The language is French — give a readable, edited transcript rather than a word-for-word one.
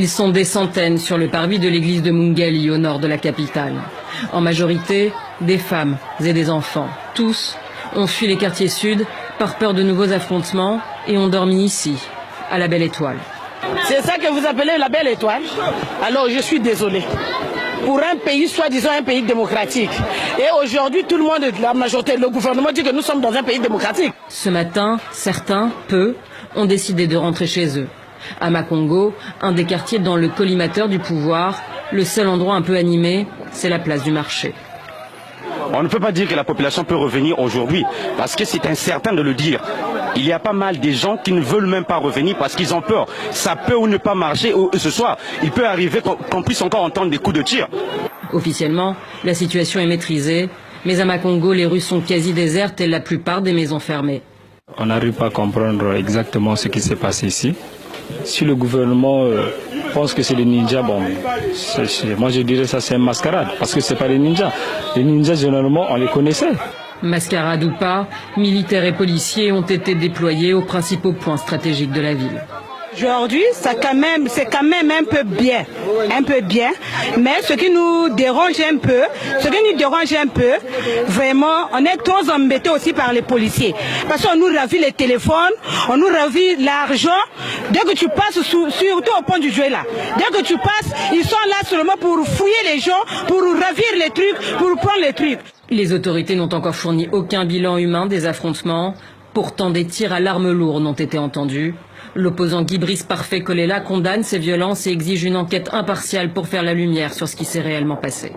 Ils sont des centaines sur le parvis de l'église de Mungali, au nord de la capitale. En majorité, des femmes et des enfants. Tous ont fui les quartiers sud par peur de nouveaux affrontements et ont dormi ici, à la Belle Étoile. C'est ça que vous appelez la Belle Étoile? Alors je suis désolé. Pour un pays, soi-disant un pays démocratique. Et aujourd'hui, tout le monde, la majorité, le gouvernement dit que nous sommes dans un pays démocratique. Ce matin, certains, peu, ont décidé de rentrer chez eux. À Makongo, un des quartiers dans le collimateur du pouvoir, le seul endroit un peu animé, c'est la place du marché. On ne peut pas dire que la population peut revenir aujourd'hui, parce que c'est incertain de le dire. Il y a pas mal de gens qui ne veulent même pas revenir parce qu'ils ont peur. Ça peut ou ne pas marcher ce soir. Il peut arriver qu'on puisse encore entendre des coups de tir. Officiellement, la situation est maîtrisée, mais à Makongo, les rues sont quasi désertes et la plupart des maisons fermées. On n'arrive pas à comprendre exactement ce qui s'est passé ici. Si le gouvernement pense que c'est des ninjas, bon, moi je dirais ça c'est une mascarade, parce que c'est pas des ninjas. Les ninjas, généralement, on les connaissait. Mascarade ou pas, militaires et policiers ont été déployés aux principaux points stratégiques de la ville. Aujourd'hui, c'est quand même un peu bien, mais ce qui nous dérange un peu, vraiment, on est trop embêtés aussi par les policiers. Parce qu'on nous ravit les téléphones, on nous ravit l'argent. Dès que tu passes, surtout au pont du Jouet là, dès que tu passes, ils sont là seulement pour fouiller les gens, pour ravir les trucs, pour prendre les trucs. Les autorités n'ont encore fourni aucun bilan humain des affrontements. Pourtant, des tirs à l'arme lourde ont été entendus. L'opposant Guy Brice Parfait Kolela condamne ces violences et exige une enquête impartiale pour faire la lumière sur ce qui s'est réellement passé.